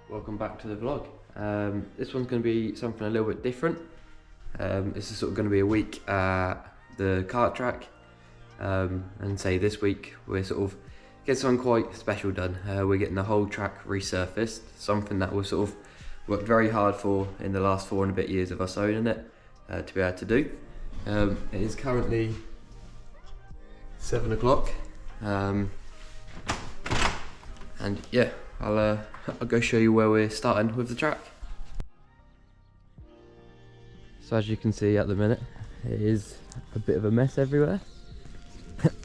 Welcome back to the vlog. This one's going to be something a little bit different. This is sort of going to be a week at the Karttrak, and say this week we're sort of getting something quite special done. We're getting the whole track resurfaced, something that we've sort of worked very hard for in the last 4 and a bit years of us owning it, to be able to do. It is currently 7 o'clock, and yeah, I'll go show you where we're starting with the track. So as you can see at the minute, it is a bit of a mess everywhere.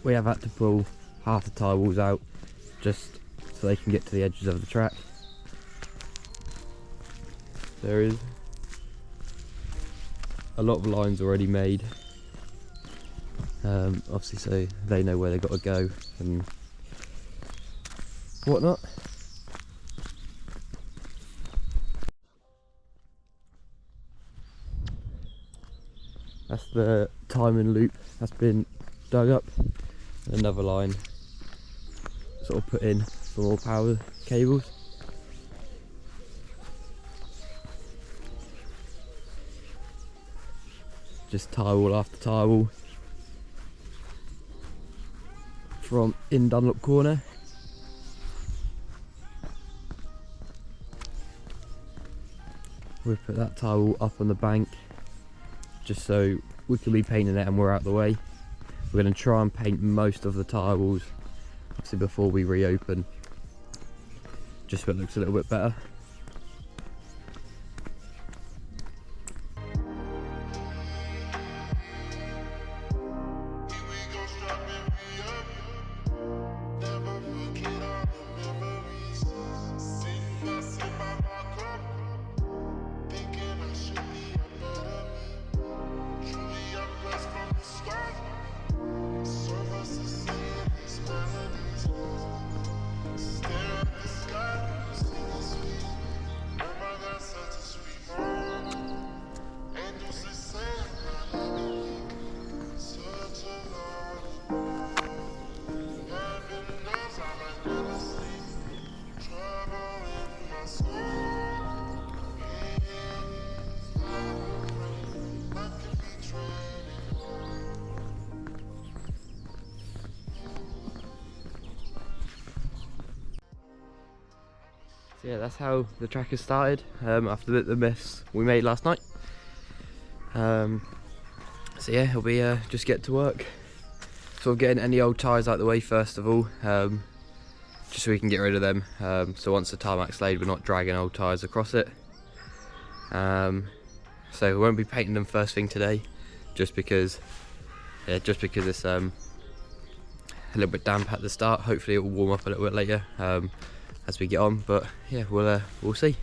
We have had to pull half the tyre walls out just so they can get to the edges of the track. There is a lot of lines already made, obviously so they know where they've got to go and whatnot. That's the timing loop that's been dug up. Another line sort of put in for more power cables. Just tyre wall after tyre wall from in Dunlop corner. We've put that tyre wall up on the bank just so we can be painting it and we're out the way. We're going to try and paint most of the tyre walls obviously before we reopen, just so it looks a little bit better. So yeah, that's how the track has started, after the mess we made last night. So yeah, it'll be just get to work. Sort of getting any old tyres out the way first of all, just so we can get rid of them. So once the tarmac's laid, we're not dragging old tyres across it. So we won't be painting them first thing today, just because it's a little bit damp at the start. Hopefully it will warm up a little bit later as we get on, but yeah, we'll see.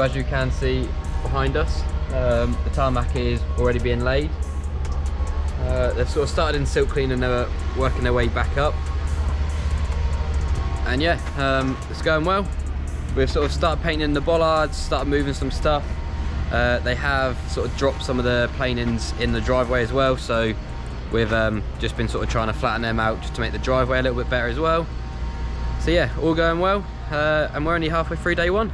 So as you can see behind us, the tarmac is already being laid. They've sort of started in silk clean and they're working their way back up. And yeah, it's going well. We've sort of started painting the bollards, started moving some stuff. They have sort of dropped some of the planings in the driveway as well, so we've just been sort of trying to flatten them out just to make the driveway a little bit better as well. So yeah, all going well, and we're only halfway through day one.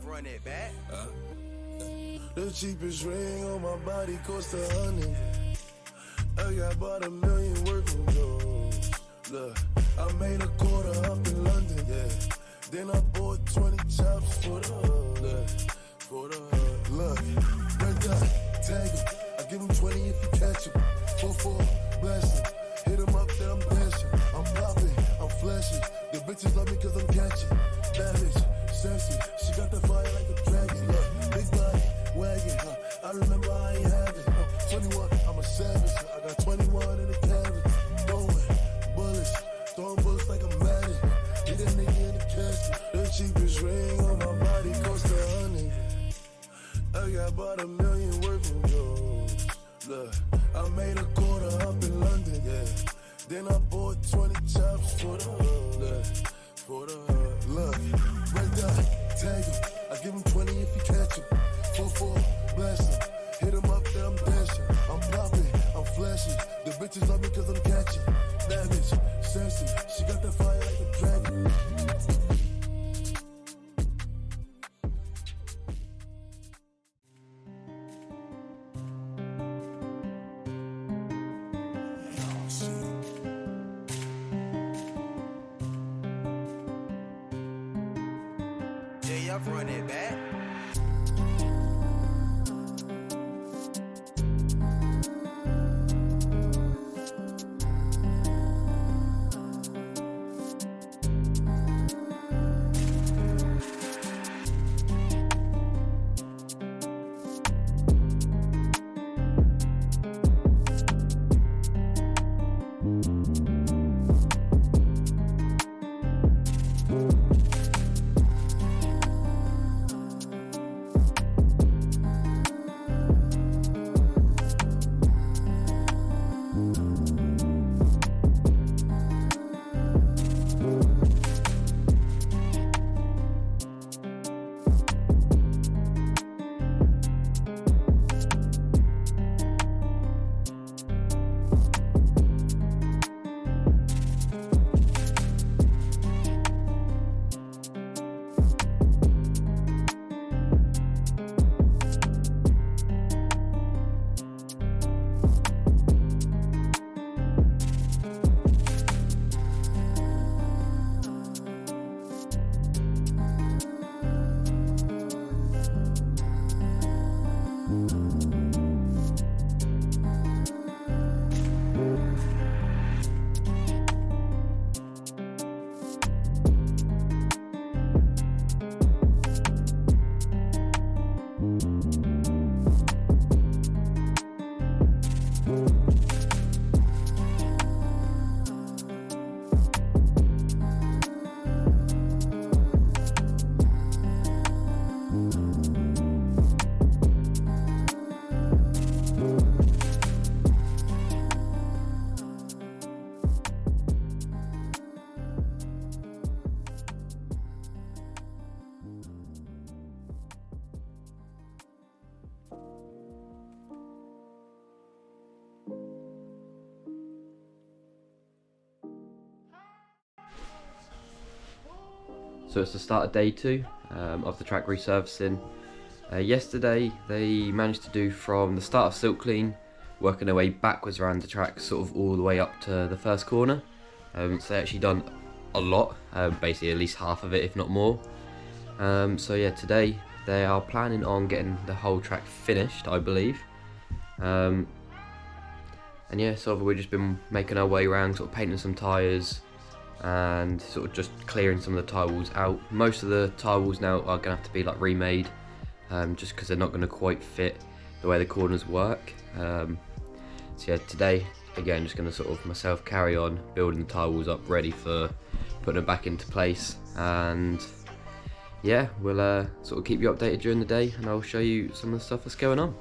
Run it back. The cheapest ring on my body cost 100. I got about $1 million worth of gold. Look, I made a quarter up in London, yeah. Then I bought 20 chops for the hood. Look, for the hood. Look, red dot, tag him. I give him 20 if you catch him. 4-4, bless him. Hit him up, then I'm dashing. I'm popping, I'm flashing. The bitches love me cause I'm catching. Damage. She got the fire like a dragon, look, big body, wagon, I remember I ain't had it, 21, I'm a savage, I got 21 in the carriage, throwing bullets like a madden, hit a nigga in the casket, the cheapest ring on my body cost 100, I got about $1 million worth of gold, look, I made a quarter up in London, yeah, then I bought 20 chops for the hood, look, for the hood, look, red dot, tag him. I give him 20 if you catch him. 4-4, blast him. Hit him up, then I'm dashing. I'm popping, I'm flashing. The bitches love me cause I'm catching. Damage, sassy. She got the fire like a dragon. Run it back. So it's the start of day 2 of the track resurfacing. Yesterday they managed to do from the start of silk clean, working their way backwards around the track, sort of all the way up to the first corner. So they actually done a lot, basically at least half of it, if not more. So yeah, today they are planning on getting the whole track finished, I believe. And yeah, sort of we've just been making our way around, sort of painting some tyres and sort of just clearing some of the tyre walls out. Most of the tyre walls now are going to have to be like remade, just because they're not going to quite fit the way the corners work. So yeah, today again just going to sort of myself carry on building the tyre walls up, ready for putting them back into place. And yeah, we'll sort of keep you updated during the day, and I'll show you some of the stuff that's going on.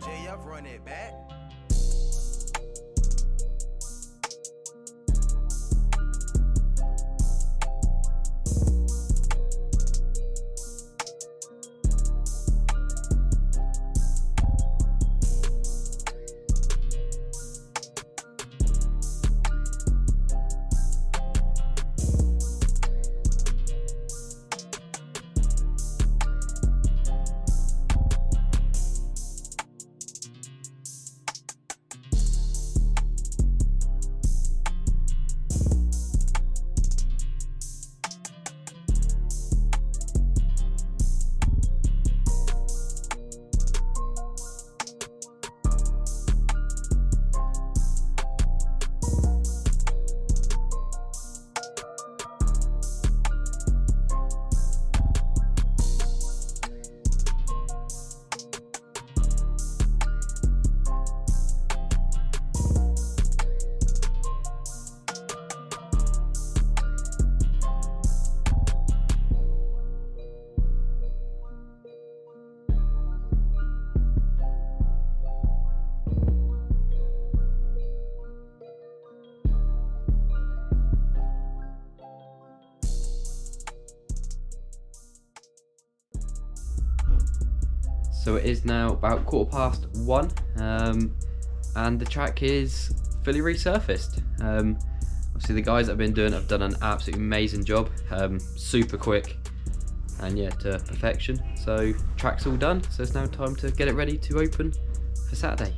JF run it back. So it is now about 1:15, and the track is fully resurfaced. Obviously the guys that have been doing it have done an absolutely amazing job, super quick and yeah, to perfection. So track's all done, so it's now time to get it ready to open for Saturday.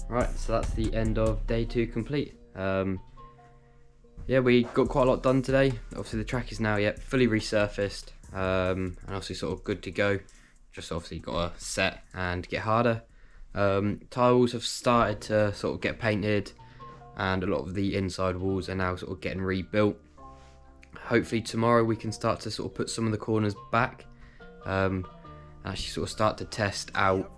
Right, so that's the end of day 2 complete. Yeah, we got quite a lot done today. Obviously the track is now fully resurfaced, and obviously sort of good to go. Just obviously got to set and get harder. Tiles have started to sort of get painted, and a lot of the inside walls are now sort of getting rebuilt. Hopefully tomorrow we can start to sort of put some of the corners back, and actually sort of start to test out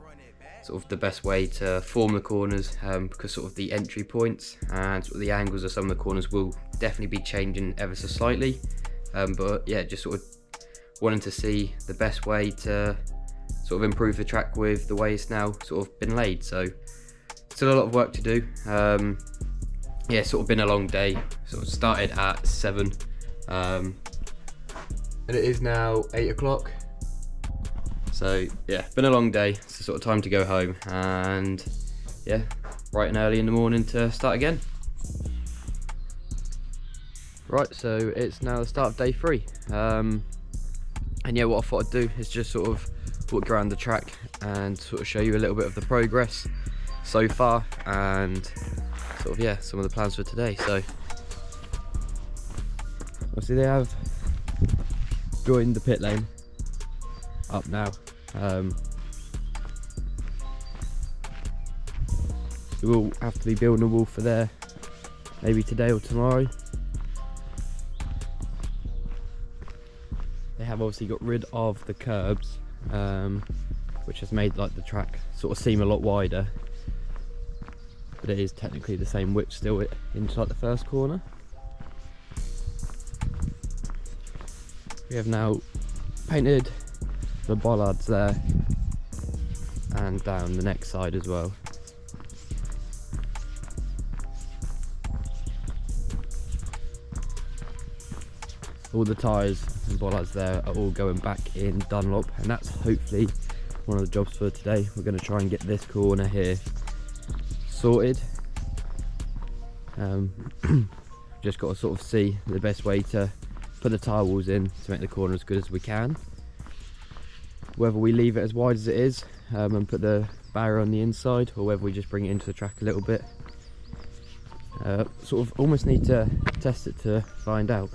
sort of the best way to form the corners, because sort of the entry points and sort of the angles of some of the corners will definitely be changing ever so slightly. But yeah, just sort of wanting to see the best way to sort of improve the track with the way it's now sort of been laid. So still a lot of work to do. Yeah, sort of been a long day. Sort of started at 7, and it is now 8 o'clock. So yeah, been a long day. It's sort of time to go home, and yeah, bright and early in the morning to start again. Right, so it's now the start of day 3, and yeah, what I thought I'd do is just sort of walk around the track and sort of show you a little bit of the progress so far, and sort of yeah, some of the plans for today. So obviously they have joined the pit lane up now. We will have to be building a wall for there maybe today or tomorrow. They have obviously got rid of the curbs, which has made like the track sort of seem a lot wider, but it is technically the same width still into like the first corner. We have now painted the bollards there and down the next side as well. All the tyres and bollards there are all going back in Dunlop, and that's hopefully one of the jobs for today. We're going to try and get this corner here sorted. Just got to sort of see the best way to put the tyre walls in to make the corner as good as we can. Whether we leave it as wide as it is and put the barrier on the inside, or whether we just bring it into the track a little bit. Sort of almost need to test it to find out.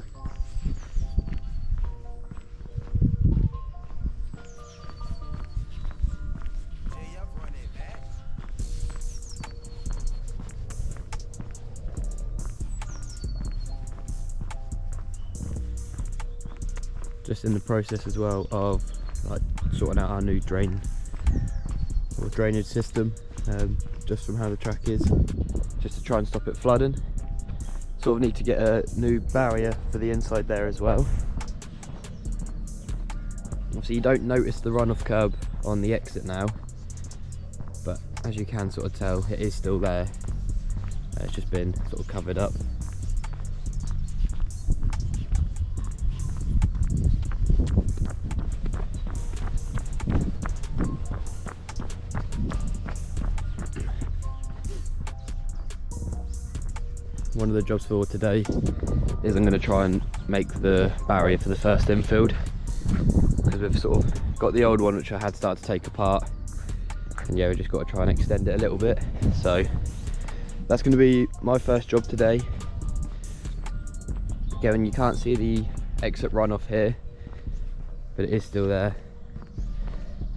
Just in the process as well of like sorting out our new drainage system, just from how the track is, just to try and stop it flooding. Sort of need to get a new barrier for the inside there as well. Obviously you don't notice the runoff curb on the exit now, but as you can sort of tell, it is still there. It's just been sort of covered up. One of the jobs for today is I'm going to try and make the barrier for the first infield, because we've sort of got the old one which I had started to take apart, and yeah, we just got to try and extend it a little bit. So that's going to be my first job today. Again, you can't see the exit runoff here, but it is still there.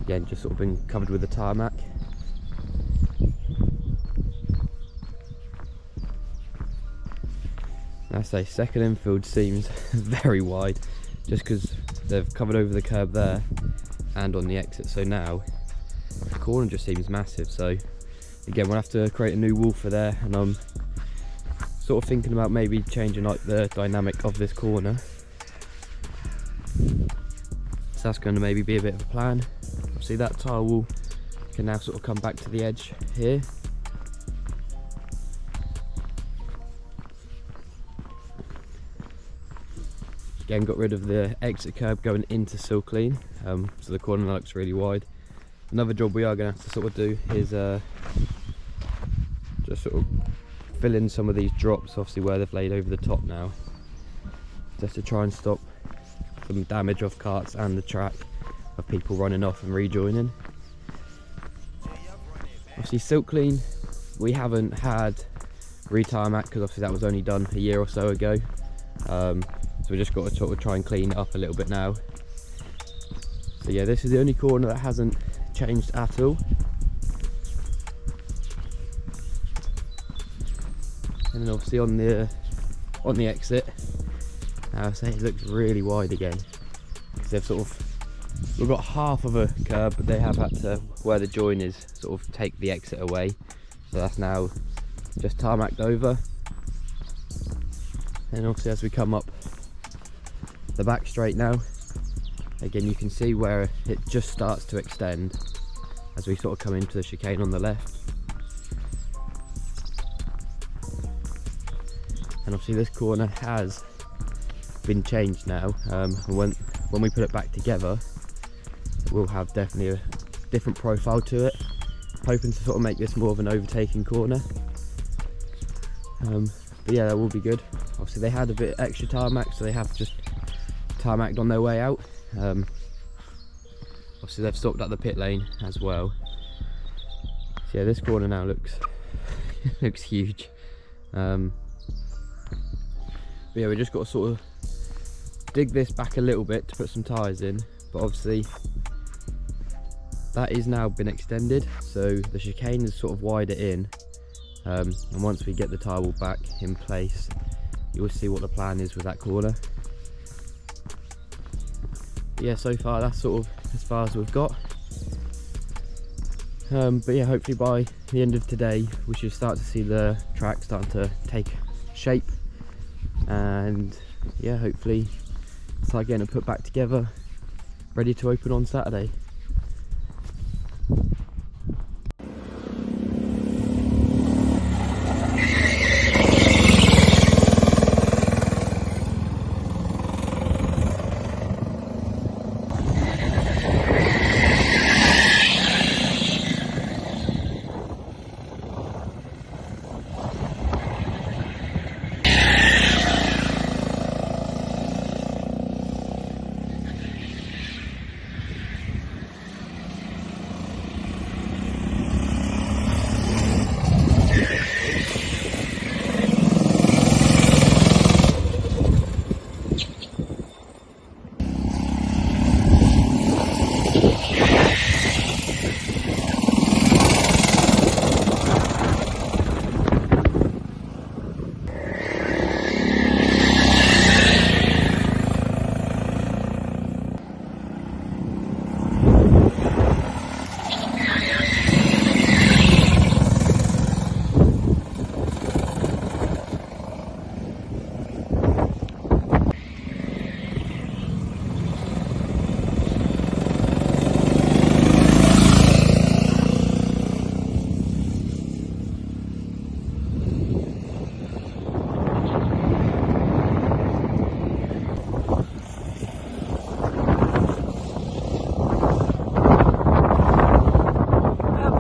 Again, just sort of been covered with the tarmac. I say second infield seems very wide, just because they've covered over the curb there and on the exit, so now the corner just seems massive. So again, we'll have to create a new wall for there, and I'm sort of thinking about maybe changing like the dynamic of this corner. So that's going to maybe be a bit of a plan. Obviously that tile wall can now sort of come back to the edge here. Again, got rid of the exit curb going into Silk Clean, so the corner looks really wide. Another job we are going to have to sort of do is just sort of fill in some of these drops, obviously where they've laid over the top now, just to try and stop some damage off carts and the track of people running off and rejoining. Obviously Silk Clean, we haven't had re-tarmac because obviously that was only done a year or so ago. So we just got to sort of try and clean it up a little bit now. So yeah, this is the only corner that hasn't changed at all. And then obviously on the exit, I say it looks really wide again, because they've sort of we've got half of a curb, but they have had to, where the join is, sort of take the exit away. So that's now just tarmacked over. And obviously as we come up the back straight now, again you can see where it just starts to extend as we sort of come into the chicane on the left. And obviously this corner has been changed now. When we put it back together, we'll have definitely a different profile to it. Hoping to sort of make this more of an overtaking corner. But yeah, that will be good. Obviously they had a bit extra tarmac, so they have just tarmacked on their way out. Obviously they've stopped at the pit lane as well. So yeah, this corner now looks looks huge. But yeah, we just got to sort of dig this back a little bit to put some tyres in, but obviously that is now been extended, so the chicane is sort of wider in, and once we get the tyre wall back in place, you'll see what the plan is with that corner. But yeah, so far that's sort of as far as we've got. But yeah, hopefully by the end of today we should start to see the track starting to take shape, and yeah, hopefully start getting it put back together, ready to open on Saturday.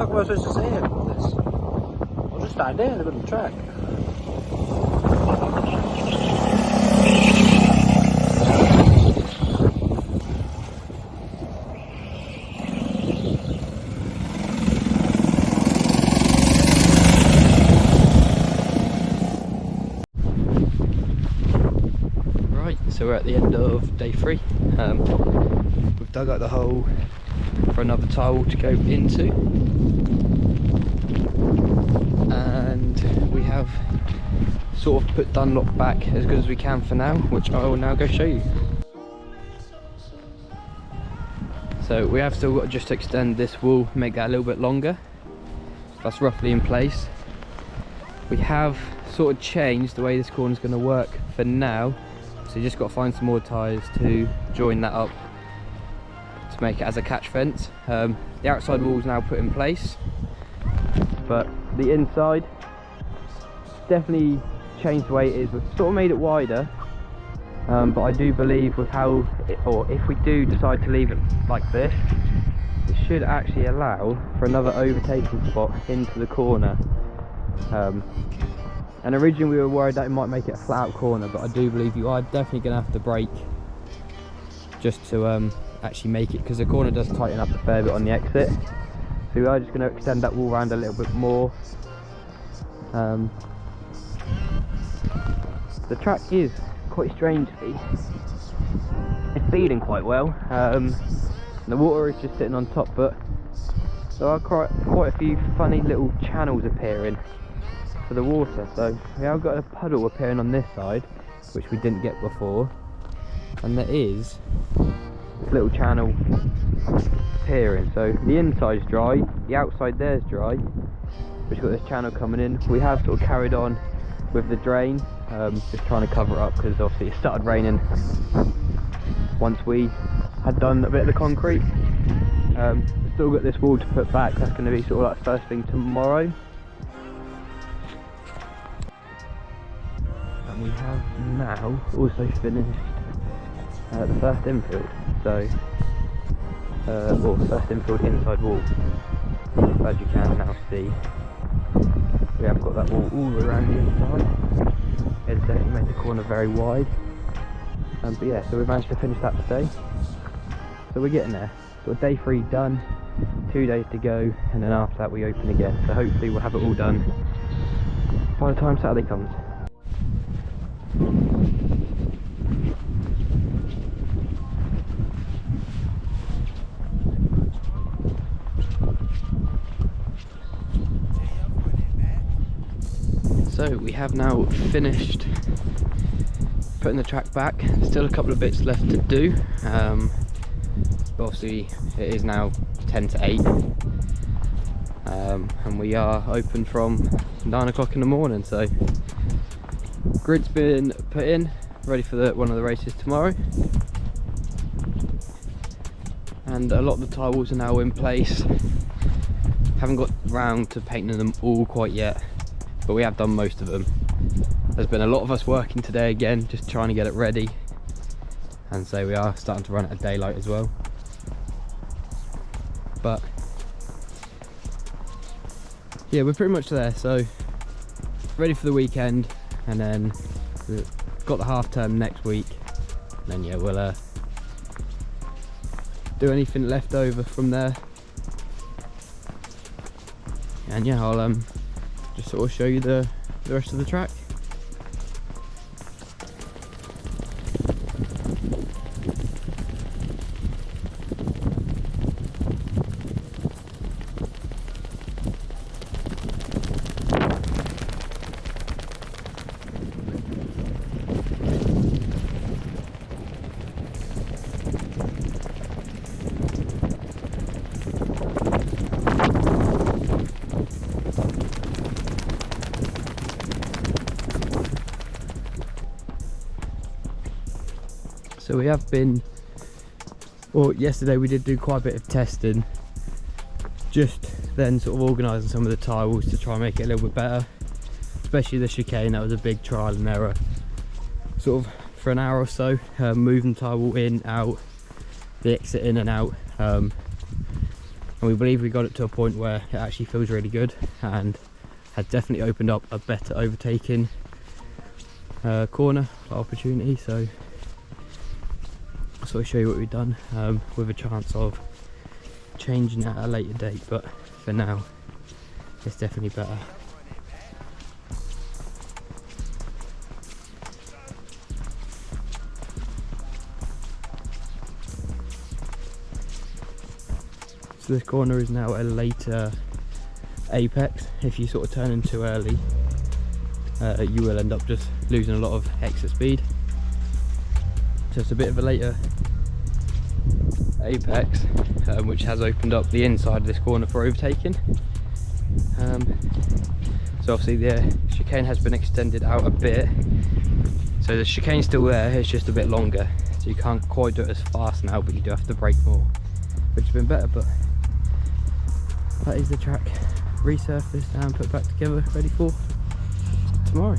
What am I supposed to say about this? I'll just stand there in the middle of the track. Right, so we're at the end of day 3. We've dug out the hole for another tile to go into, and we have sort of put Dunlop back as good as we can for now, which I will now go show you. So we have still got to just extend this wall, make that a little bit longer. That's roughly in place. We have sort of changed the way this corner is going to work for now, so you just got to find some more ties to join that up to make it as a catch fence. The outside wall is now put in place, but the inside definitely changed the way it is. We've sort of made it wider, but I do believe with how or if we do decide to leave it like this, it should actually allow for another overtaking spot into the corner. And originally we were worried that it might make it a flat out corner, but I do believe you are definitely going to have to brake just to actually make it, because the corner does tighten up a fair bit on the exit. So we are just going to extend that wall around a little bit more. The track is quite strangely, it's feeding quite well. The water is just sitting on top, but there are quite a few funny little channels appearing for the water. So we have got a puddle appearing on this side, which we didn't get before, and there is this little channel appearing. So the inside's dry, the outside there's dry. We've got this channel coming in. We have sort of carried on with the drain, just trying to cover it up because obviously it started raining once we had done a bit of the concrete. We've still got this wall to put back. That's going to be sort of like first thing tomorrow. And we have now also finished the first infield. So, well, first infield inside wall. As you can now see, we have got that wall all the way around the inside. It's definitely made the corner very wide. But yeah, so we managed to finish that today. So we're getting there. So day 3 done, 2 days to go, and then after that we open again. So hopefully we'll have it all done by the time Saturday comes. So we have now finished putting the track back. Still a couple of bits left to do. But obviously it is now 10 to 8 and we are open from 9 o'clock in the morning. So grid's been put in, ready for one of the races tomorrow, and a lot of the tile walls are now in place. Haven't got round to painting them all quite yet, but we have done most of them. There's been a lot of us working today again, just trying to get it ready, and so we are starting to run it at daylight as well. But yeah, we're pretty much there, so ready for the weekend, and then we've got the half term next week, and then yeah, we'll do anything left over from there, and yeah, I'll just sort of show you the rest of the track. So we have been, well, yesterday we did do quite a bit of testing, just then sort of organising some of the tiles to try and make it a little bit better, especially the chicane. That was a big trial and error, sort of for an hour or so, moving the tile wall in, out, the exit in and out, and we believe we got it to a point where it actually feels really good and has definitely opened up a better overtaking corner opportunity. So I'll show you what we've done, with a chance of changing it at a later date, but for now it's definitely better. So this corner is now a later apex. If you sort of turn in too early, you will end up just losing a lot of exit speed. So it's a bit of a later apex, which has opened up the inside of this corner for overtaking. So obviously the chicane has been extended out a bit, so the chicane's still there, it's just a bit longer, so you can't quite do it as fast now, but you do have to brake more, which has been better. But that is the track resurfaced and put back together, ready for tomorrow.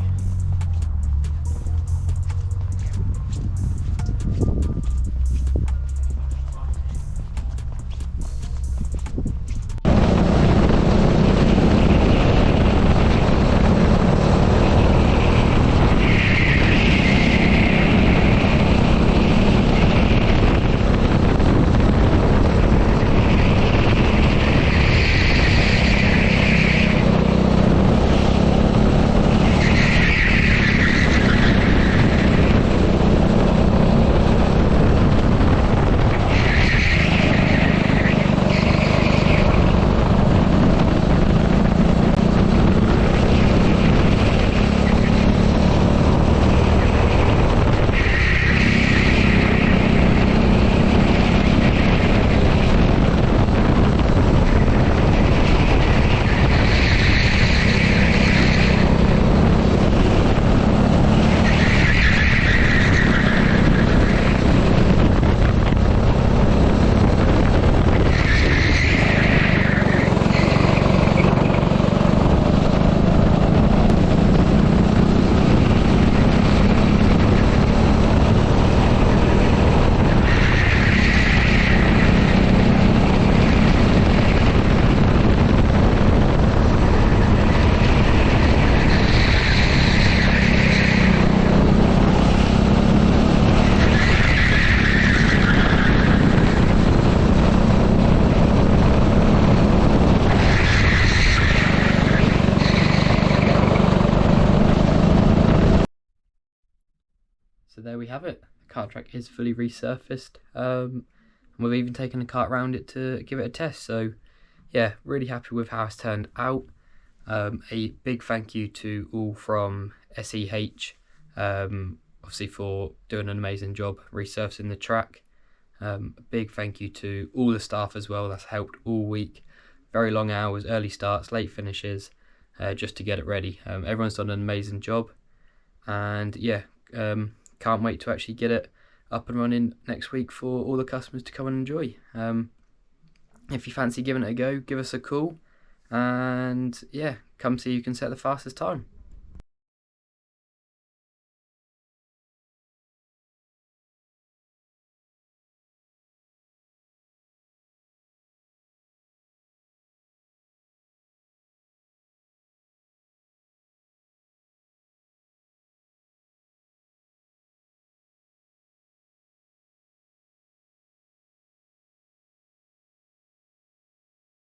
we have it. The Karttrak is fully resurfaced. And we've even taken a cart around it to give it a test. So yeah, really happy with how it's turned out. A big thank you to all from SEH, obviously for doing an amazing job resurfacing the track. A big thank you to all the staff as well, that's helped all week. Very long hours, early starts, late finishes, just to get it ready. Everyone's done an amazing job, and yeah, can't wait to actually get it up and running next week for all the customers to come and enjoy. If you fancy giving it a go, give us a call, and yeah, come see who can set the fastest time.